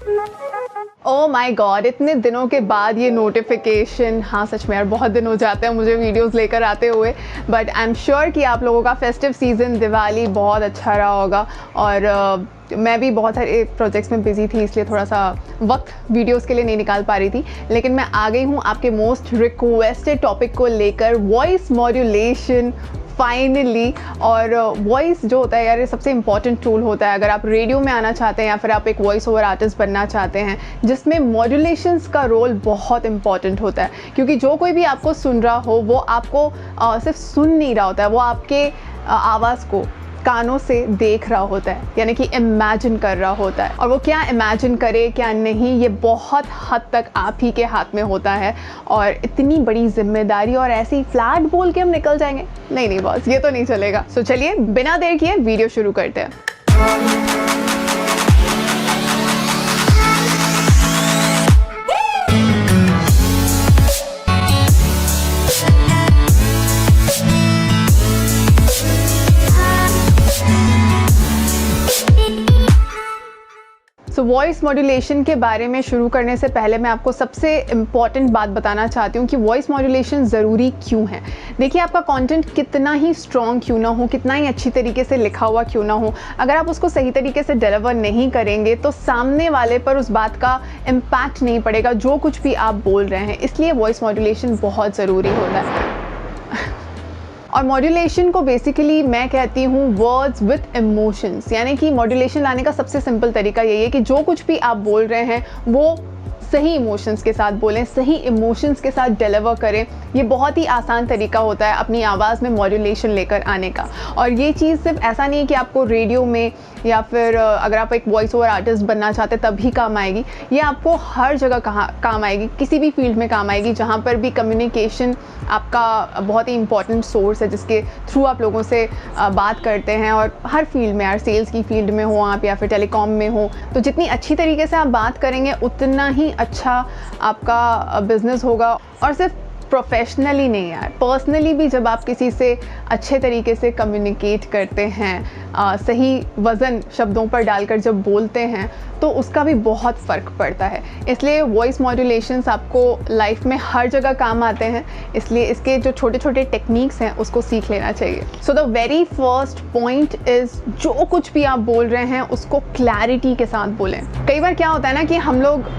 Oh my God, इतने दिनों के बाद ये नोटिफिकेशन। हाँ सच में यार, बहुत दिन हो जाते हैं मुझे वीडियोस लेकर आते हुए, बट आई एम श्योर कि आप लोगों का फेस्टिव सीज़न, दिवाली बहुत अच्छा रहा होगा। और मैं भी बहुत सारे प्रोजेक्ट्स में बिजी थी, इसलिए थोड़ा सा वक्त वीडियोस के लिए नहीं निकाल पा रही थी। लेकिन मैं आ गई हूँ आपके मोस्ट रिक्वेस्टेड टॉपिक को लेकर, वॉइस मॉड्यूलेशन फाइनली। और वॉइस जो होता है यार, ये सबसे इंपॉर्टेंट टूल होता है अगर आप रेडियो में आना चाहते हैं या फिर आप एक वॉइस ओवर आर्टिस्ट बनना चाहते हैं, जिसमें मॉड्यूलेशंस का रोल बहुत इंपॉर्टेंट होता है। क्योंकि जो कोई भी आपको सुन रहा हो वो आपको सिर्फ सुन नहीं रहा होता है, वो आपके आवाज़ को कानों से देख रहा होता है, यानी कि इमेजिन कर रहा होता है। और वो क्या इमेजिन करे क्या नहीं, ये बहुत हद तक आप ही के हाथ में होता है। और इतनी बड़ी जिम्मेदारी और ऐसे ही फ्लैट बोल के हम निकल जाएंगे, नहीं नहीं बॉस, ये तो नहीं चलेगा। सो चलिए बिना देर किए वीडियो शुरू करते हैं। सो वॉइस मॉड्यूलेशन के बारे में शुरू करने से पहले मैं आपको सबसे इम्पॉर्टेंट बात बताना चाहती हूँ कि वॉइस मॉड्यूलेशन ज़रूरी क्यों है। देखिए, आपका कंटेंट कितना ही स्ट्रॉन्ग क्यों ना हो, कितना ही अच्छी तरीके से लिखा हुआ क्यों ना हो, अगर आप उसको सही तरीके से डिलीवर नहीं करेंगे तो सामने वाले पर उस बात का इम्पैक्ट नहीं पड़ेगा जो कुछ भी आप बोल रहे हैं। इसलिए वॉइस मॉड्यूलेशन बहुत ज़रूरी होता है। और मॉड्यूलेशन को बेसिकली मैं कहती हूँ वर्ड्स विथ इमोशंस, यानी कि मॉड्यूलेशन लाने का सबसे सिंपल तरीका यही है कि जो कुछ भी आप बोल रहे हैं वो सही इमोशंस के साथ बोलें, सही इमोशंस के साथ डिलीवर करें। ये बहुत ही आसान तरीका होता है अपनी आवाज़ में मॉड्यूलेशन लेकर आने का। और ये चीज़ सिर्फ ऐसा नहीं है कि आपको रेडियो में या फिर अगर आप एक वॉइस ओवर आर्टिस्ट बनना चाहते तभी काम आएगी, ये आपको हर जगह काम आएगी, किसी भी फील्ड में काम आएगी जहाँ पर भी कम्युनिकेशन आपका बहुत ही इंपॉर्टेंट सोर्स है, जिसके थ्रू आप लोगों से बात करते हैं। और हर फील्ड में, यार सेल्स की फील्ड में हो आप या फिर टेलीकॉम में हो, तो जितनी अच्छी तरीके से आप बात करेंगे उतना ही अच्छा आपका बिजनेस होगा। और सिर्फ प्रोफेशनली नहीं यार, पर्सनली भी जब आप किसी से अच्छे तरीके से कम्युनिकेट करते हैं, सही वज़न शब्दों पर डालकर जब बोलते हैं, तो उसका भी बहुत फ़र्क पड़ता है। इसलिए वॉइस मॉड्यूलेशंस आपको लाइफ में हर जगह काम आते हैं, इसलिए इसके जो छोटे छोटे टेक्निक्स हैं उसको सीख लेना चाहिए। So the very first point is, जो कुछ भी आप बोल रहे हैं उसको क्लैरिटी के साथ बोलें। कई बार क्या होता है ना कि हम लोग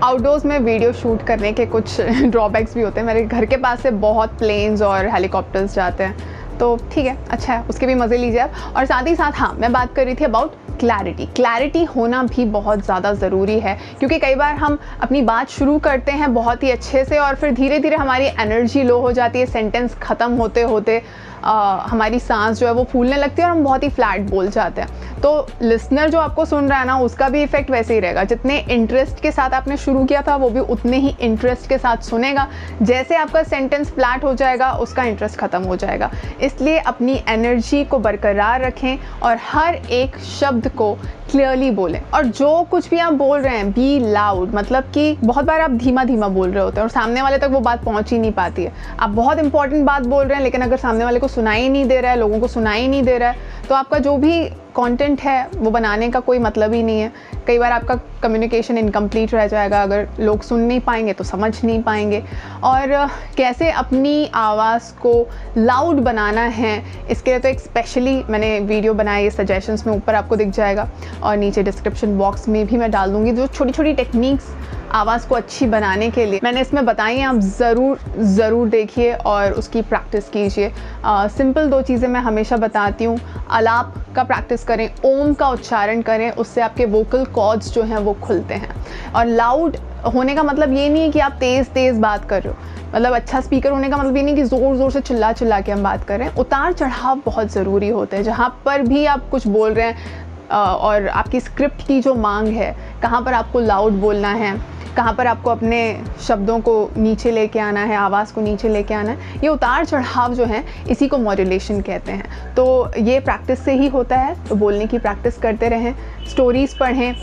आउटडोर्स में वीडियो शूट करने के कुछ ड्रॉबैक्स भी होते हैं। मेरे घर के पास से बहुत प्लेन्स और हेलीकॉप्टर्स जाते हैं, तो ठीक है, अच्छा है, उसके भी मज़े लीजिए आप। और साथ ही साथ हाँ, मैं बात कर रही थी अबाउट क्लैरिटी होना भी बहुत ज़्यादा ज़रूरी है। क्योंकि कई बार हम अपनी बात शुरू करते हैं बहुत ही अच्छे से और फिर धीरे धीरे हमारी एनर्जी लो हो जाती है, सेंटेंस ख़त्म होते होते हमारी सांस जो है वो फूलने लगती है और हम बहुत ही फ्लैट बोल जाते हैं। तो लिसनर जो आपको सुन रहा है ना, उसका भी इफेक्ट वैसे ही रहेगा। जितने इंटरेस्ट के साथ आपने शुरू किया था वो भी उतने ही इंटरेस्ट के साथ सुनेगा। जैसे आपका सेंटेंस फ्लैट हो जाएगा उसका इंटरेस्ट ख़त्म हो जाएगा। इसलिए अपनी एनर्जी को बरकरार रखें और हर एक शब्द को क्लियरली बोलें। और जो कुछ भी आप बोल रहे हैं बी लाउड, मतलब कि बहुत बार आप धीमा धीमा बोल रहे होते हैं और सामने वाले तक वो बात पहुंच ही नहीं पाती है। आप बहुत इंपॉर्टेंट बात बोल रहे हैं लेकिन अगर सामने वाले को सुनाई नहीं दे रहा है, लोगों को सुनाई नहीं दे रहा है, तो आपका जो भी कंटेंट है वो बनाने का कोई मतलब ही नहीं है। कई बार आपका कम्युनिकेशन इनकम्प्लीट रह जाएगा, अगर लोग सुन नहीं पाएंगे तो समझ नहीं पाएंगे। और कैसे अपनी आवाज़ को लाउड बनाना है, इसके लिए तो एक स्पेशली मैंने वीडियो बनाई है, सजेशंस में ऊपर आपको दिख जाएगा और नीचे डिस्क्रिप्शन बॉक्स में भी मैं डाल दूँगी। जो छोटी छोटी टेक्निक्स आवाज़ को अच्छी बनाने के लिए मैंने इसमें बताई हैं, आप ज़रूर देखिए और उसकी प्रैक्टिस कीजिए। सिंपल दो चीज़ें मैं हमेशा बताती हूँ, आलाप का प्रैक्टिस करें, ओम का उच्चारण करें, उससे आपके वोकल कॉर्ड्स जो हैं वो खुलते हैं। और लाउड होने का मतलब ये नहीं है कि आप तेज़ बात कर रहे हो, मतलब अच्छा स्पीकर होने का मतलब ये नहीं कि ज़ोर से चिल्ला के हम बात कर रहे हैं। उतार चढ़ाव बहुत ज़रूरी होते हैं। जहाँ पर भी आप कुछ बोल रहे हैं और आपकी स्क्रिप्ट की जो मांग है, कहाँ पर आपको लाउड बोलना है, कहाँ पर आपको अपने शब्दों को नीचे लेके आना है, आवाज़ को नीचे लेके आना है, ये उतार चढ़ाव जो है इसी को मॉड्यूलेशन कहते हैं। तो ये प्रैक्टिस से ही होता है, तो बोलने की प्रैक्टिस करते रहें। स्टोरीज़ पढ़ें,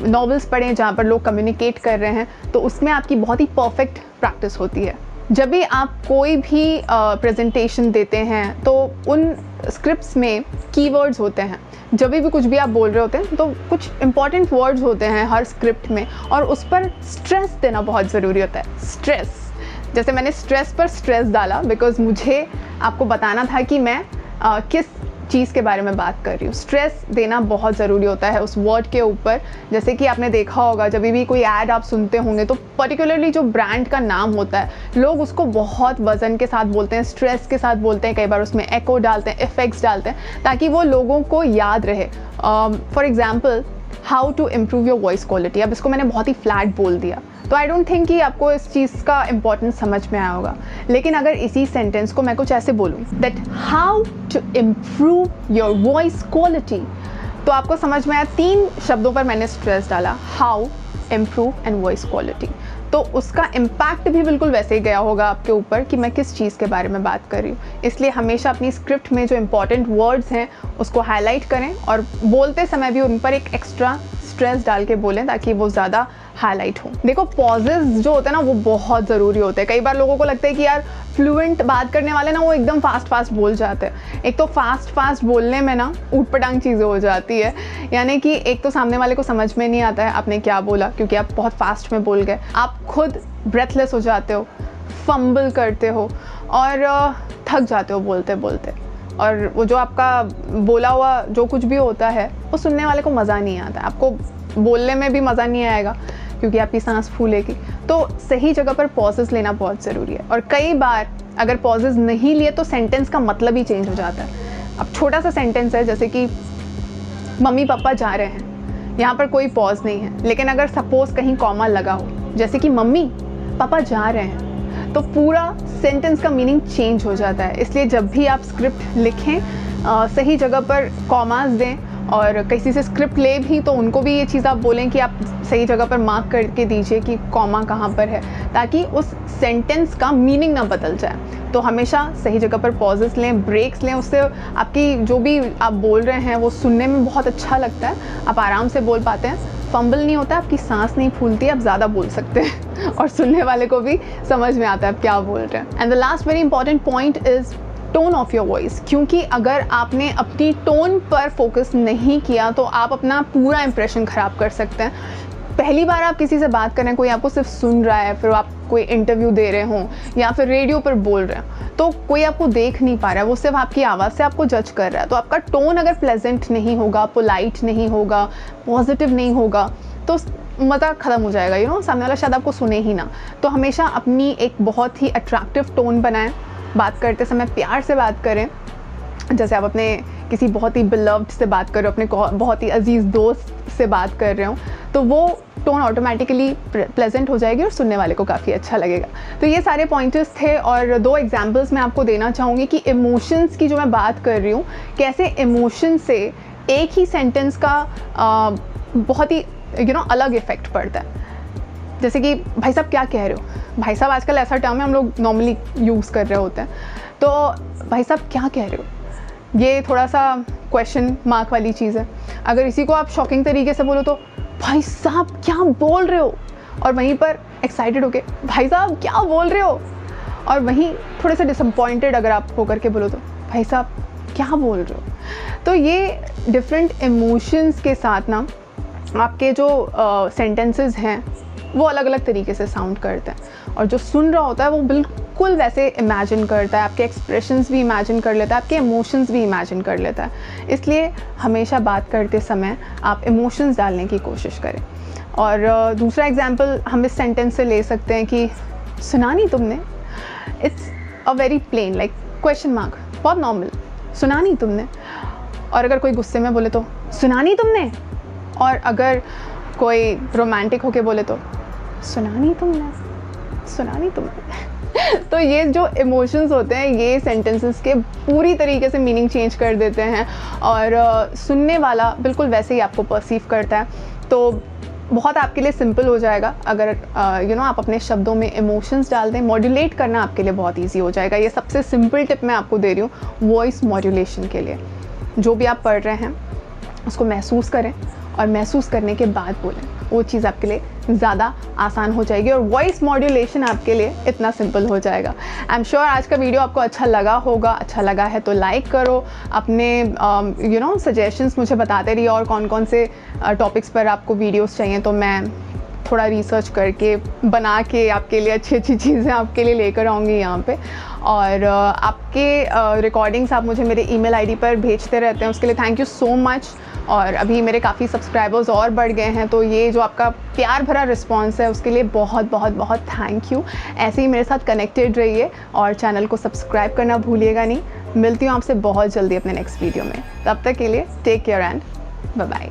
नॉवेल्स पढ़ें जहाँ पर लोग कम्युनिकेट कर रहे हैं, तो उसमें आपकी बहुत ही परफेक्ट प्रैक्टिस होती है। जब भी आप कोई भी प्रेजेंटेशन देते हैं तो उन स्क्रिप्ट्स में कीवर्ड्स होते हैं, जब भी कुछ भी आप बोल रहे होते हैं तो कुछ इंपॉर्टेंट वर्ड्स होते हैं हर स्क्रिप्ट में, और उस पर स्ट्रेस देना बहुत ज़रूरी होता है। स्ट्रेस, जैसे मैंने स्ट्रेस पर स्ट्रेस डाला बिकॉज मुझे आपको बताना था कि मैं किस चीज़ के बारे में बात कर रही हूँ। स्ट्रेस देना बहुत ज़रूरी होता है उस वर्ड के ऊपर। जैसे कि आपने देखा होगा जब भी कोई ऐड आप सुनते होंगे तो पर्टिकुलरली जो ब्रांड का नाम होता है, लोग उसको बहुत वज़न के साथ बोलते हैं, स्ट्रेस के साथ बोलते हैं, कई बार उसमें एको डालते हैं, इफ़ेक्ट्स डालते हैं ताकि वो लोगों को याद रहे। For example, how to improve your voice quality. अब इसको मैंने बहुत ही फ्लैट बोल दिया तो आई डोंट थिंक कि आपको इस चीज़ का इंपॉर्टेंस समझ में आया होगा। लेकिन अगर इसी सेंटेंस को मैं कुछ ऐसे बोलूँ that how to improve your voice quality, तो आपको समझ में आया। 3 शब्दों पर मैंने स्ट्रेस डाला, how, improve and voice quality. तो उसका इम्पैक्ट भी बिल्कुल वैसे ही गया होगा आपके ऊपर कि मैं किस चीज़ के बारे में बात कर रही हूँ। इसलिए हमेशा अपनी स्क्रिप्ट में जो इंपॉर्टेंट वर्ड्स हैं उसको हाईलाइट करें और बोलते समय भी उन पर एक एक्स्ट्रा स्ट्रेस डाल के बोलें ताकि वो ज़्यादा हाईलाइट हो। देखो, पॉजेज जो होते हैं ना वो बहुत ज़रूरी होते हैं। कई बार लोगों को लगता है कि यार फ्लुएंट बात करने वाले ना वो एकदम फास्ट बोल जाते हैं। एक तो फास्ट बोलने में ना ऊटपटांग चीज़ें हो जाती है, यानी कि एक तो सामने वाले को समझ में नहीं आता है आपने क्या बोला क्योंकि आप बहुत फास्ट में बोल गए। आप खुद ब्रेथलेस हो जाते हो, फंबल करते हो और थक जाते हो बोलते बोलते, और वो जो आपका बोला हुआ जो कुछ भी होता है वो सुनने वाले को मज़ा नहीं आता। आपको बोलने में भी मज़ा नहीं आएगा क्योंकि आपकी सांस फूलेगी। तो सही जगह पर पॉजेस लेना बहुत ज़रूरी है। और कई बार अगर पॉजेस नहीं लिए तो सेंटेंस का मतलब ही चेंज हो जाता है। अब छोटा सा सेंटेंस है जैसे कि मम्मी पापा जा रहे हैं, यहाँ पर कोई पॉज नहीं है, लेकिन अगर सपोज कहीं कॉमा लगा हो जैसे कि मम्मी पापा जा रहे हैं, तो पूरा सेंटेंस का मीनिंग चेंज हो जाता है। इसलिए जब भी आप स्क्रिप्ट लिखें सही जगह पर कॉमास दें, और किसी से स्क्रिप्ट ले भी तो उनको भी ये चीज़ आप बोलें कि आप सही जगह पर मार्क करके दीजिए कि कॉमा कहाँ पर है, ताकि उस सेंटेंस का मीनिंग ना बदल जाए। तो हमेशा सही जगह पर पॉजेस लें, ब्रेक्स लें, उससे आपकी जो भी आप बोल रहे हैं वो सुनने में बहुत अच्छा लगता है, आप आराम से बोल पाते हैं, फंबल नहीं होता, आपकी सांस नहीं फूलती, आप ज़्यादा बोल सकते हैं और सुनने वाले को भी समझ में आता है आप क्या बोल रहे हैं। And the last very important point is tone of your voice, क्योंकि अगर आपने अपनी टोन पर फोकस नहीं किया तो आप अपना पूरा इंप्रेशन ख़राब कर सकते हैं। पहली बार आप किसी से बात कर रहे हैं, कोई आपको सिर्फ सुन रहा है, फिर आप कोई इंटरव्यू दे रहे हों या फिर रेडियो पर बोल रहे हैं, तो कोई आपको देख नहीं पा रहा है, वो सिर्फ आपकी आवाज़ से आपको जज कर रहा है। तो आपका टोन अगर प्लेजेंट नहीं होगा, पोलाइट नहीं होगा, पॉजिटिव नहीं होगा, तो मज़ा ख़त्म हो जाएगा। सामने वाला शायद आपको सुने ही ना। तो हमेशा अपनी एक बहुत ही अट्रैक्टिव टोन बनाएं, बात करते समय प्यार से बात करें। जैसे आप अपने किसी बहुत ही बिलव्ड से बात कर रहे हो, अपने बहुत ही अजीज़ दोस्त से बात कर रहे हो, तो वो टोन ऑटोमेटिकली प्लेजेंट हो जाएगी और सुनने वाले को काफ़ी अच्छा लगेगा। तो ये सारे पॉइंटर्स थे और 2 एग्जांपल्स मैं आपको देना चाहूँगी कि इमोशंस की जो मैं बात कर रही हूँ, कैसे इमोशन से एक ही सेंटेंस का बहुत ही अलग इफ़ेक्ट पड़ता है। जैसे कि भाई साहब क्या कह रहे हो, भाई साहब आजकल ऐसा टर्म है हम लोग नॉर्मली यूज़ कर रहे होते हैं, तो भाई साहब क्या कह रहे हो, ये थोड़ा सा क्वेश्चन मार्क वाली चीज़ है। अगर इसी को आप शॉकिंग तरीके से बोलो तो भाई साहब क्या बोल रहे हो, और वहीं पर एक्साइटेड होके भाई साहब क्या बोल रहे हो, और वहीं थोड़े से डिसअपॉइंटेड अगर आप होकर के बोलो तो भाई साहब क्या बोल रहे हो। तो ये डिफरेंट इमोशंस के साथ ना आपके जो सेंटेंसेस हैं वो अलग अलग तरीके से साउंड करते हैं, और जो सुन रहा होता है वो बिल्कुल वैसे इमेजिन करता है, आपके एक्सप्रेशंस भी इमेजिन कर लेता है, आपके इमोशंस भी इमेजिन कर लेता है। इसलिए हमेशा बात करते समय आप इमोशंस डालने की कोशिश करें। और दूसरा एग्जांपल हम इस सेंटेंस से ले सकते हैं कि सुना नहीं तुमने। It's a very plain like question mark, बहुत नॉर्मल, सुना नहीं तुमने। और अगर कोई गुस्से में बोले तो सुना नहीं तुमने, और अगर कोई रोमांटिक होके बोले तो सुना नहीं तुमने। तो ये जो इमोशंस होते हैं ये सेंटेंसेस के पूरी तरीके से मीनिंग चेंज कर देते हैं, और सुनने वाला बिल्कुल वैसे ही आपको परसीव करता है। तो बहुत आपके लिए सिंपल हो जाएगा अगर आप अपने शब्दों में इमोशंस डाल दें। मॉड्यूलेट करना आपके लिए बहुत ईजी हो जाएगा। ये सबसे सिंपल टिप मैं आपको दे रही हूँ वॉइस मॉड्यूलेशन के लिए। जो भी आप पढ़ रहे हैं उसको महसूस करें और महसूस करने के बाद बोलें। वो चीज़ आपके लिए ज़्यादा आसान हो जाएगी और वॉइस मॉड्यूलेशन आपके लिए इतना सिंपल हो जाएगा। आई एम श्योर आज का वीडियो आपको अच्छा लगा होगा। अच्छा लगा है तो लाइक करो, अपने सजेशंस मुझे बताते रहिए और कौन कौन से टॉपिक्स पर आपको वीडियोस चाहिए, तो मैं थोड़ा रिसर्च करके बना के आपके लिए अच्छी अच्छी चीज़ें आपके लिए लेकर आऊँगी यहाँ पे। और आपके रिकॉर्डिंग्स आप मुझे मेरे ईमेल आईडी पर भेजते रहते हैं, उसके लिए थैंक यू सो मच। और अभी मेरे काफ़ी सब्सक्राइबर्स और बढ़ गए हैं, तो ये जो आपका प्यार भरा रिस्पॉन्स है उसके लिए बहुत बहुत बहुत थैंक यू। ऐसे ही मेरे साथ कनेक्टेड रहिए और चैनल को सब्सक्राइब करना भूलिएगा नहीं। मिलती हूँ आपसे बहुत जल्दी अपने नेक्स्ट वीडियो में, तब तक के लिए take care and bye bye.